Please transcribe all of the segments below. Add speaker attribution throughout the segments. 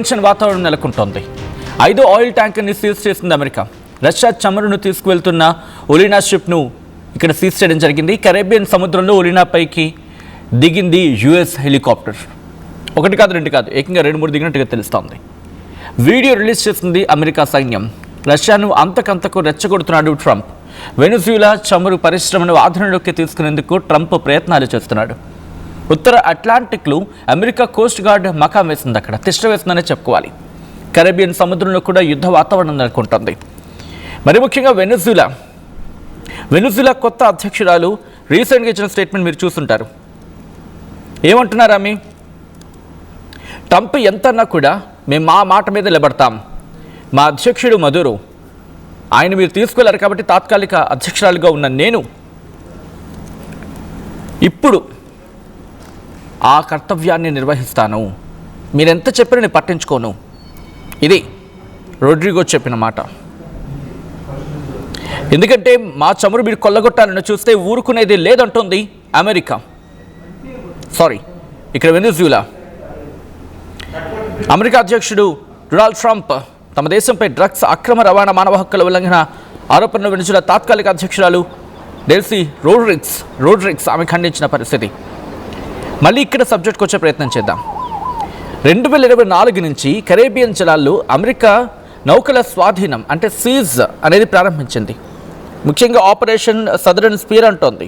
Speaker 1: Tension వాతావరణం నెలకొంటోంది. 5 oil ట్యాంకర్ని seize చేసింది America. Russia చమురును తీసుకువెళ్తున్న ఒలీనా షిప్ను ఇక్కడ సీజ్ చేయడం జరిగింది. కరేబియన్ సముద్రంలో ఒలీనాపైకి దిగింది యుఎస్ హెలికాప్టర్. ఒకటి కాదు, రెండు కాదు, ఏకంగా 2-3 దిగినట్టుగా తెలుస్తోంది. వీడియో రిలీజ్ చేసింది అమెరికా సైన్యం. రష్యాను అంతకంతకు రెచ్చగొడుతున్నాడు ట్రంప్. వెనిజులా చమురు పరిశ్రమను ఆధీనంలోకి తీసుకునేందుకు ట్రంప్ ప్రయత్నాలు చేస్తున్నాడు. ఉత్తర అట్లాంటిక్లో అమెరికా కోస్ట్ గార్డ్ మకాం వేసింది. అక్కడ తిష్ట వేసిందనే చెప్పుకోవాలి. కరేబియన్ సముద్రంలో కూడా యుద్ధ వాతావరణం నెలకొంటుంది. మరి ముఖ్యంగా వెనిజులా కొత్త అధ్యక్షురాలు రీసెంట్గా ఇచ్చిన స్టేట్మెంట్ మీరు చూస్తుంటారు. ఏమంటున్నారు ఆమె? ట్రంప్ ఎంత అన్నా కూడా మేము మా మాట మీద నిలబడతాం. మా అధ్యక్షుడు మదురో, ఆయన మీరు తీసుకెళ్లారు కాబట్టి తాత్కాలిక అధ్యక్షురాలుగా ఉన్న నేను ఇప్పుడు ఆ కర్తవ్యాన్ని నిర్వహిస్తాను. మీరెంత చెప్పినా నేను పట్టించుకోను. ఇది రోడ్రిగో చెప్పిన మాట. ఎందుకంటే మా చమురు మీరు కొల్లగొట్టాలని చూస్తే ఊరుకునేది లేదంటుంది అమెరికా. ఇక్కడ వెనిజులా. అమెరికా అధ్యక్షుడు డొనాల్డ్ ట్రంప్ తమ దేశంపై డ్రగ్స్ అక్రమ రవాణా, మానవ హక్కుల ఉల్లంఘన ఆరోపణలు వెనిజులా తాత్కాలిక అధ్యక్షురాలు డెల్సీ రోడ్రిగ్స్ ఆమె ఖండించిన పరిస్థితి. మళ్ళీ ఇక్కడ సబ్జెక్ట్కి వచ్చే ప్రయత్నం చేద్దాం. 2024 నుంచి కరేబియన్ జలాల్లో అమెరికా నౌకల స్వాధీనం అంటే సీజ్ అనేది ప్రారంభించింది. ముఖ్యంగా ఆపరేషన్ సదరన్ స్పియర్ అంటోంది.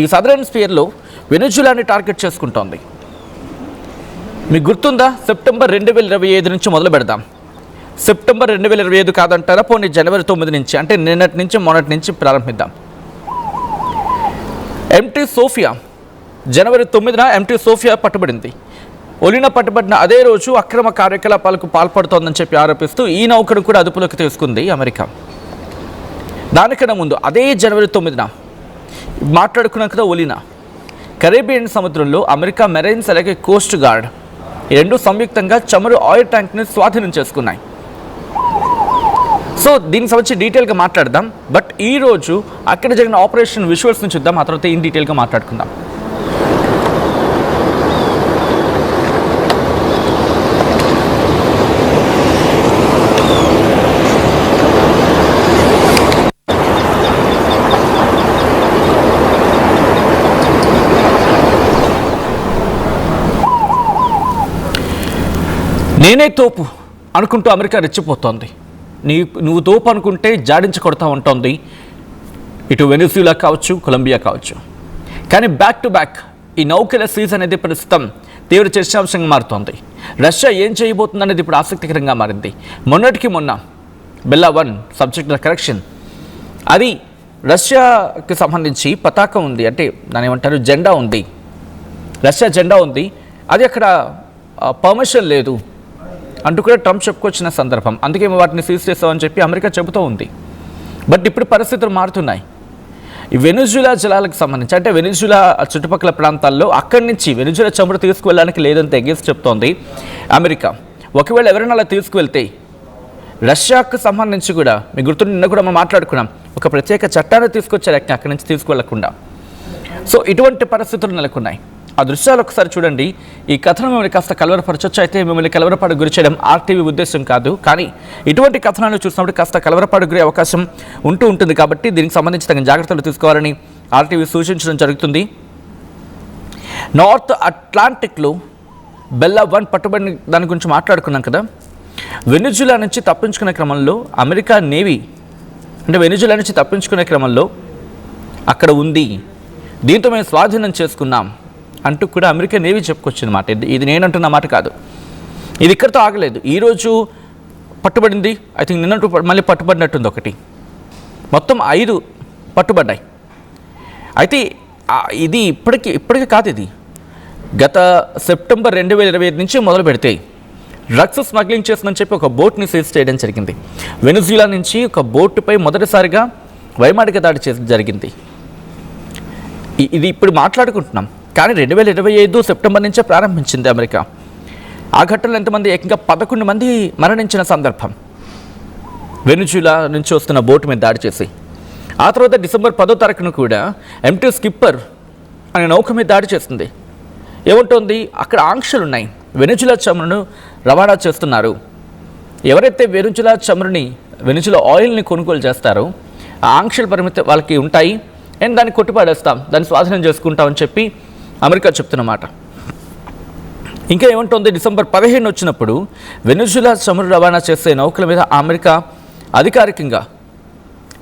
Speaker 1: ఈ సదరన్ స్పియర్లో వెనిజులాని టార్గెట్ చేసుకుంటోంది. మీకు గుర్తుందా? సెప్టెంబర్ 2025 నుంచి మొదలు పెడదాం. సెప్టెంబర్ 2025 కాదంటారా? పోనీ జనవరి 9 నుంచి, అంటే మొన్నటి నుంచి ప్రారంభిద్దాం. ఎంటీ సోఫియా జనవరి 9న ఎంటీ సోఫియా పట్టుబడింది. ఒలీనా పట్టుబడిన అదే రోజు అక్రమ కార్యకలాపాలకు పాల్పడుతోందని చెప్పి ఆరోపిస్తూ ఈ నౌకను కూడా అదుపులోకి తీసుకుంది అమెరికా. దానికన్నా ముందు అదే జనవరి 9న మాట్లాడుకున్నాం కదా ఒలీనా. కరేబియన్ సముద్రంలో అమెరికా మెరైన్స్ అలాగే కోస్ట్ గార్డ్ ఈ రెండు సంయుక్తంగా చమురు ఆయిల్ ట్యాంక్ని స్వాధీనం చేసుకున్నాయి. సో దీనికి సంబంధించి డీటెయిల్గా మాట్లాడదాం. బట్ ఈరోజు అక్కడ జరిగిన ఆపరేషన్ విజువల్స్ని చూద్దాం. ఆ తర్వాత ఇన్ డీటెయిల్గా మాట్లాడుకుందాం. నేనే తోపు అనుకుంటూ అమెరికా రెచ్చిపోతోంది. నువ్వు తోపు అనుకుంటే జాడించి కొడతా ఉంటుంది. ఇటు వెనిజులా కావచ్చు, కొలంబియా కావచ్చు. కానీ బ్యాక్ టు బ్యాక్ ఈ నౌకల సీజ్ అనేది ప్రస్తుతం తీవ్ర చర్చాంశంగా మారుతోంది. రష్యా ఏం చేయబోతుంది అనేది ఇప్పుడు ఆసక్తికరంగా మారింది. మొన్నటికి మొన్న బెల్లా 1 సబ్జెక్ట్ కరెక్షన్, అది రష్యాకి సంబంధించి పతాకం ఉంది, అంటే దాని ఏమంటారు, జెండా ఉంది, రష్యా జెండా ఉంది. అది అక్కడ పర్మిషన్ లేదు అంటూ కూడా ట్రంప్ చెప్పుకొచ్చిన సందర్భం. అందుకే వాటిని సీజ్ చేస్తామని చెప్పి అమెరికా చెబుతూ ఉంది. బట్ ఇప్పుడు పరిస్థితులు మారుతున్నాయి. ఈ వెనిజులా జలాలకు సంబంధించి, అంటే వెనిజులా చుట్టుపక్కల ప్రాంతాల్లో అక్కడి నుంచి వెనిజులా చమురు తీసుకువెళ్ళడానికి లేదని తెగేసి చెప్తోంది అమెరికా. ఒకవేళ ఎవరైనా అలా తీసుకువెళ్తే రష్యాకు సంబంధించి కూడా మీకు గుర్తు, నిన్న కూడా మనం మాట్లాడుకున్నాం, ఒక ప్రత్యేక చట్టాన్ని తీసుకొచ్చారు అక్కడి నుంచి తీసుకువెళ్లకుండా. సో ఇటువంటి పరిస్థితులు నెలకొన్నాయి. ఆ దృశ్యాలు ఒకసారి చూడండి. ఈ కథనం మిమ్మల్ని కాస్త కలవరపరచొచ్చు. అయితే మిమ్మల్ని కలవరపాటుకు గురి చేయడం ఆర్టీవీ ఉద్దేశం కాదు. కానీ ఇటువంటి కథనాలు చూసినప్పుడు కాస్త కలవరపాటుకు గురే అవకాశం ఉంటుంది. కాబట్టి దీనికి సంబంధించి తగిన జాగ్రత్తలు తీసుకోవాలని ఆర్టీవీ సూచించడం జరుగుతుంది. నార్త్ అట్లాంటిక్లో బెల్లా 1 పట్టుబడిన దాని గురించి మాట్లాడుకున్నాం కదా. వెనిజులా నుంచి తప్పించుకునే క్రమంలో అమెరికా నేవీ, అంటే వెనిజులా నుంచి తప్పించుకునే క్రమంలో అక్కడ ఉంది, దీంతో మేము స్వాధీనం చేసుకున్నాం అంటూ కూడా అమెరికా నేవీ చెప్పుకొచ్చింది మాట. ఇది నేనంటున్న మాట కాదు. ఇది ఇక్కడితో ఆగలేదు. ఈరోజు పట్టుబడింది. ఐ థింక్ నిన్నట్టు మళ్ళీ పట్టుబడినట్టుంది ఒకటి. మొత్తం 5 పట్టుబడ్డాయి. అయితే ఇది ఇప్పటికీ కాదు. ఇది గత సెప్టెంబర్ 2025 నుంచి మొదలు పెడితే డ్రగ్స్ స్మగ్లింగ్ చేస్తుందని చెప్పి ఒక బోట్ని సీజ్ చేయడం జరిగింది. వెనిజులా నుంచి ఒక బోటుపై మొదటిసారిగా వైమానిక దాడి జరిగింది. ఇది ఇప్పుడు మాట్లాడుకుంటున్నాం. కానీ 2025 సెప్టెంబర్ నుంచే ప్రారంభించింది అమెరికా. ఆ ఘటనలో ఎంతమంది, ఏకంగా 11 మంది మరణించిన సందర్భం. వెనిజులా నుంచి వస్తున్న బోటు మీద దాడి చేసి, ఆ తర్వాత డిసెంబర్ 10వ తారీఖున కూడా ఎంటీ స్కిప్పర్ అనే నౌక మీద దాడి చేస్తుంది. ఏముంటుంది, అక్కడ ఆంక్షలు ఉన్నాయి. వెనిజులా చమురును రవాణా చేస్తున్నారు. ఎవరైతే వెనిజులా ఆయిల్ని కొనుగోలు చేస్తారో ఆ ఆంక్షల పరిమితి వాళ్ళకి ఉంటాయి అండ్ దాన్ని కొట్టుపాడేస్తాం, దాన్ని స్వాధీనం చేసుకుంటామని చెప్పి అమెరికా చెప్తున్నమాట. ఇంకా ఏమంటుంది, డిసెంబర్ 15 వచ్చినప్పుడు వెనిజులా చమురు రవాణా చేసే నౌకల మీద అమెరికా అధికారికంగా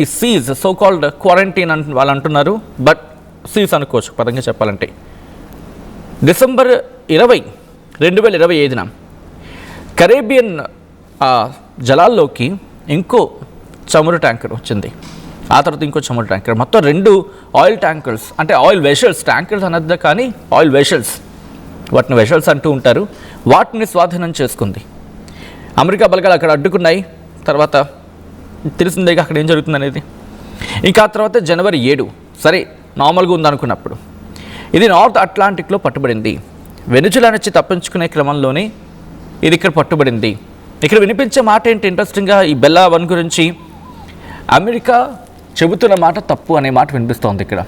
Speaker 1: ఈ సీజ్ సో కాల్డ్ క్వారంటైన్ అని వాళ్ళు అంటున్నారు, బట్ సీజ్ అనుకోవచ్చు పదంగా చెప్పాలంటే. డిసెంబర్ 20, 2025 కరేబియన్ జలాల్లోకి ఇంకో చమురు ట్యాంకర్ వచ్చింది. ఆ తర్వాత ఇంకో చమురు ట్యాంకర్, మొత్తం 2 ఆయిల్ ట్యాంకర్స్, అంటే ఆయిల్ వెషల్స్, ట్యాంకర్స్ అనద్దు కానీ ఆయిల్ వెషల్స్, వాటిని వెషల్స్ అంటూ ఉంటారు, వాటిని స్వాధీనం చేసుకుంది. అమెరికా బలగాలు అక్కడ అడ్డుకున్నాయి. తర్వాత తెలిసిందే అక్కడ ఏం జరుగుతుంది అనేది. ఇంకా తర్వాత జనవరి 7, సరే నార్మల్గా ఉందనుకున్నప్పుడు ఇది నార్త్ అట్లాంటిక్లో పట్టుబడింది. వెనిజులా నుంచి తప్పించుకునే క్రమంలోనే ఇది ఇక్కడ పట్టుబడింది. ఇక్కడ వినిపించే మాట ఏంటి ఇంట్రెస్టింగ్గా, ఈ బెల్లా 1 గురించి అమెరికా చెబుతున్న మాట తప్పు అనే మాట వినిపిస్తోంది ఇక్కడ.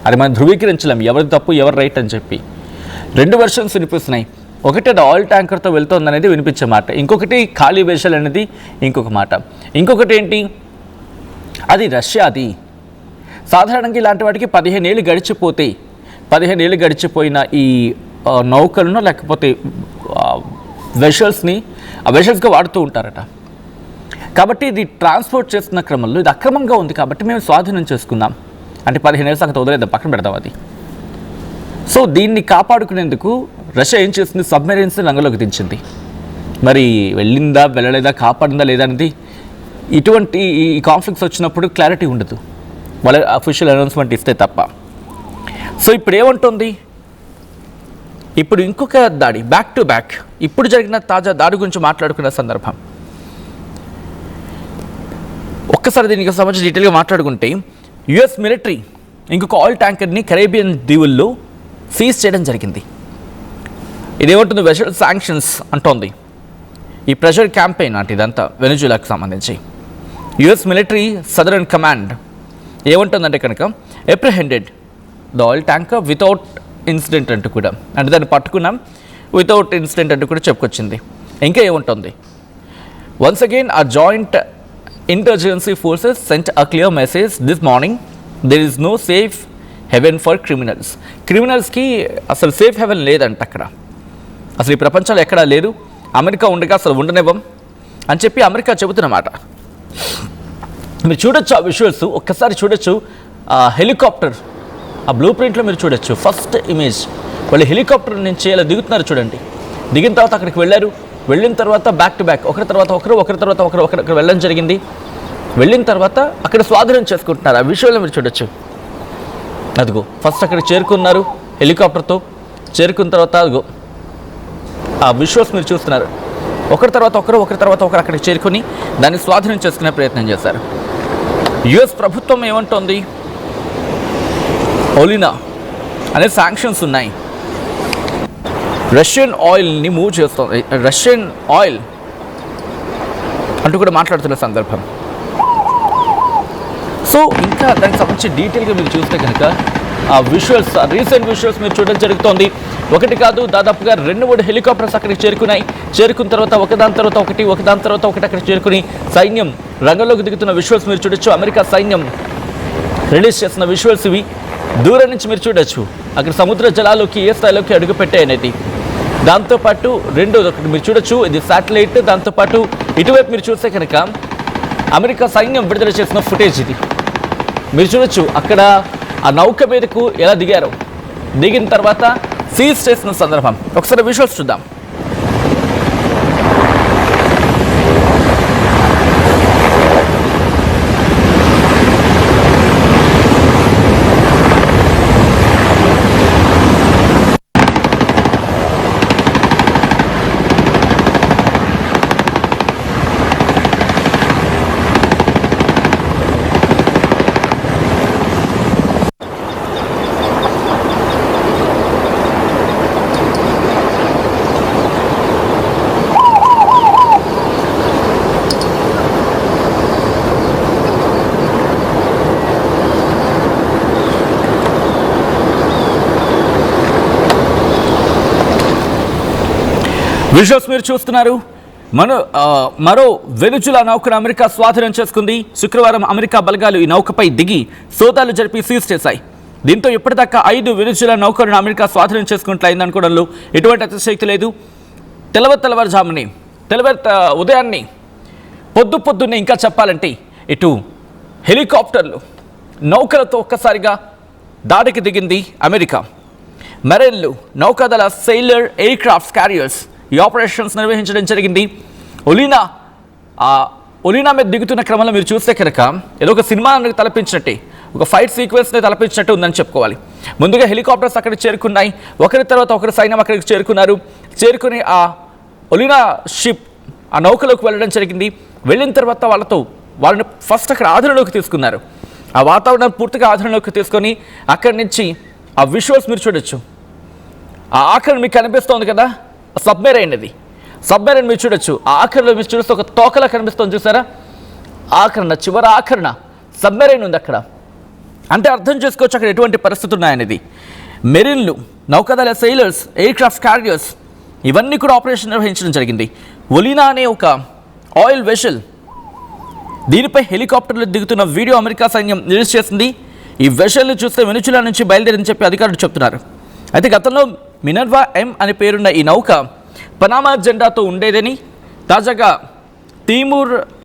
Speaker 1: అది మనం ధృవీకరించలేం ఎవరి తప్పు ఎవరు రైట్ అని చెప్పి. 2 వెర్షన్స్ వినిపిస్తున్నాయి. ఒకటి అది ఆయిల్ ట్యాంకర్తో వెళ్తుంది అనేది వినిపించే మాట, ఇంకొకటి ఖాళీ వెషల్ అనేది ఇంకొక మాట, ఇంకొకటి ఏంటి అది రష్యాది. సాధారణంగా ఇలాంటి వాటికి 15 ఏళ్ళు గడిచిపోతాయి. 15 ఏళ్ళు గడిచిపోయిన ఈ నౌకలను లేకపోతే వెషల్స్ని ఆ వెషల్స్గా వాడుతూ ఉంటారట. కాబట్టి ఇది ట్రాన్స్పోర్ట్ చేస్తున్న క్రమంలో ఇది అక్రమంగా ఉంది కాబట్టి మేము స్వాధీనం చేసుకుందాం అంటే 15 ఏళ్ళ సంగతి వదిలేద్దాం, పక్కన పెడదాం అది. సో దీన్ని కాపాడుకునేందుకు రష్యా ఏం చేస్తుంది, సబ్మెరైన్స్ని రంగంలోకి దించింది. మరి వెళ్ళిందా వెళ్ళలేదా, కాపాడిందా లేదా అనేది ఇటువంటి ఈ కాన్ఫ్లిక్ట్స్ వచ్చినప్పుడు క్లారిటీ ఉండదు, వాళ్ళ అఫీషియల్ అనౌన్స్మెంట్ ఇస్తే తప్ప. సో ఇప్పుడు ఏమంటుంది, ఇప్పుడు ఇంకొక దాడి బ్యాక్ టు బ్యాక్, ఇప్పుడు జరిగిన తాజా దాడి గురించి మాట్లాడుకున్న సందర్భం ఒక్కసారి దీనికి సంబంధించి డీటెయిల్గా మాట్లాడుకుంటే, యుఎస్ మిలిటరీ ఇంకొక ఆయిల్ ట్యాంకర్ని కరేబియన్ దీవుల్లో సీజ్ చేయడం జరిగింది. ఇదేమంటుంది, వెషల్ శాంక్షన్స్ అంటోంది. ఈ ప్రెషర్ క్యాంపెయిన్ అంటే ఇదంతా వెనిజులాకు సంబంధించి యుఎస్ మిలిటరీ సదరన్ కమాండ్ ఏమంటుందంటే కనుక apprehended the oil tanker without incident అంటూ కూడా, అంటే దాన్ని పట్టుకున్నాం వితౌట్ ఇన్సిడెంట్ అంటూ కూడా చెప్పుకొచ్చింది. ఇంకా ఏముంటుంది, వన్స్ అగైన్ ఆ joint intelligence forces sent a clear message this morning, there is no safe haven for criminals. క్రిమినల్స్కి అసలు సేఫ్ హెవెన్ లేదంట అక్కడ, అసలు ఈ ప్రపంచంలో ఎక్కడా లేదు, అమెరికా ఉండగా అసలు ఉండనివ్వం అని చెప్పి అమెరికా చెబుతున్నమాట. మీరు చూడొచ్చు ఆ విజువల్స్, ఒక్కసారి చూడొచ్చు. ఆ హెలికాప్టర్ ఆ బ్లూ ప్రింట్లో మీరు చూడొచ్చు, ఫస్ట్ ఇమేజ్ వాళ్ళు హెలికాప్టర్ నుంచి ఇలా దిగుతున్నారు చూడండి. దిగిన తర్వాత అక్కడికి వెళ్ళారు, వెళ్ళిన తర్వాత బ్యాక్ టు బ్యాక్ ఒకరి తర్వాత ఒకరు అక్కడ వెళ్ళడం జరిగింది. వెళ్ళిన తర్వాత అక్కడ స్వాధీనం చేసుకుంటున్నారు. ఆ విషయంలో మీరు చూడొచ్చు. అదిగో ఫస్ట్ అక్కడ చేరుకున్నారు హెలికాప్టర్తో, చేరుకున్న తర్వాత అదిగో ఆ విజువల్స్ మీరు చూస్తున్నారు. ఒకరి తర్వాత ఒకరు అక్కడికి చేరుకొని దాన్ని స్వాధీనం చేసుకునే ప్రయత్నం చేశారు. యుఎస్ ప్రభుత్వం ఏమంటోంది, ఓలినా అనే శాంక్షన్స్ ఉన్నాయి, రష్యన్ ఆయిల్ని మూవ్ చేస్తుంది, రష్యన్ ఆయిల్ అంటూ కూడా మాట్లాడుతున్న సందర్భం. సో ఇంకా దానికి సంబంధించి డీటెయిల్గా మీరు చూస్తే కనుక ఆ విజువల్స్, రీసెంట్ విజువల్స్ మీరు చూడడం జరుగుతోంది. ఒకటి కాదు, దాదాపుగా 2-3 హెలికాప్టర్స్ అక్కడికి చేరుకున్నాయి. చేరుకున్న తర్వాత ఒకదాని తర్వాత ఒకటి అక్కడ చేరుకుని సైన్యం రంగంలోకి దిగుతున్న విజువల్స్ మీరు చూడొచ్చు. అమెరికా సైన్యం రిలీజ్ చేస్తున్న విజువల్స్ ఇవి. దూరం నుంచి మీరు చూడొచ్చు అక్కడ సముద్ర జలాల్లోకి ఏ స్థాయిలోకి అడుగుపెట్టాయి అనేది. దాంతోపాటు ఒకటి మీరు చూడొచ్చు, ఇది శాటిలైట్. దాంతోపాటు ఇటువైపు మీరు చూస్తే కనుక అమెరికా సైన్యం విడుదల చేసిన ఫుటేజ్ ఇది మీరు చూడొచ్చు. అక్కడ ఆ నౌక మీదకు ఎలా దిగారో, దిగిన తర్వాత సీజ్ చేసిన సందర్భం. ఒకసారి విజువల్స్ చూద్దాం. విజువల్స్ మీరు చూస్తున్నారు. మరో వెనుజులా నౌకను అమెరికా స్వాధీనం చేసుకుంది. శుక్రవారం అమెరికా బలగాలు ఈ నౌకపై దిగి సోదాలు జరిపి సీజ్ చేశాయి. దీంతో ఇప్పటిదాకా 5 వెనుజులా నౌకలను అమెరికా స్వాధీనం చేసుకున్నట్లయింది అనుకోవడంలో ఎటువంటి అతిశయక్తి లేదు. తెల్లవారుజాముని ఉదయాన్నే పొద్దున్నే ఇంకా చెప్పాలంటే ఇటు హెలికాప్టర్లు నౌకలతో ఒక్కసారిగా దాడికి దిగింది అమెరికా. మెరైన్లు, నౌకాదళ సెయిలర్ ఎయిర్ క్రాఫ్ట్ క్యారియర్స్ ఈ ఆపరేషన్స్ నిర్వహించడం జరిగింది. ఒలీనా మీద దిగుతున్న క్రమంలో మీరు చూస్తే కనుక ఏదో ఒక సినిమాని తలపించినట్టే, ఒక ఫైట్ సీక్వెన్స్ని తలపించినట్టు ఉందని చెప్పుకోవాలి. ముందుగా హెలికాప్టర్స్ అక్కడికి చేరుకున్నాయి. ఒకరి తర్వాత ఒకరి సైన్యం అక్కడికి చేరుకున్నారు. చేరుకుని ఆ ఒలీనా షిప్ ఆ నౌకలోకి వెళ్ళడం జరిగింది. వెళ్ళిన తర్వాత వాళ్ళని ఫస్ట్ అక్కడ ఆధీనంలోకి తీసుకున్నారు. ఆ వాతావరణం పూర్తిగా ఆధీనంలోకి తీసుకొని అక్కడి నుంచి ఆ విజువల్స్ మీరు చూడొచ్చు. ఆ ఆఖరణ మీకు కనిపిస్తోంది కదా, సబ్మెరైన్ అది. సబ్మెరైన్ మీరు చూడొచ్చు. ఆ ఆఖరణలో మీరు చూస్తే ఒక తోకలా కనిపిస్తుంది చూసారా, ఆఖరణ సబ్మెరైన్ ఉంది అక్కడ. అంటే అర్థం చేసుకోవచ్చు అక్కడ ఎటువంటి పరిస్థితులు ఉన్నాయనేది. మెరిన్లు, నౌకాదళ సెయిలర్స్, ఎయిర్ క్రాఫ్ట్ క్యారియర్స్ ఇవన్నీ కూడా ఆపరేషన్ నిర్వహించడం జరిగింది. ఒలీనా అనే ఒక ఆయిల్ వెషల్, దీనిపై హెలికాప్టర్లు దిగుతున్న వీడియో అమెరికా సైన్యం రిలీజ్ చేసింది. ఈ వెషల్ని చూస్తే వెనుజులా నుంచి బయలుదేరిందని చెప్పి అధికారులు చెప్తున్నారు. అయితే గతంలో మినర్వా M అనే పేరున్న ఈ నౌక పనామా జెండాతో ఉండేదని, తాజాగా తిమూర్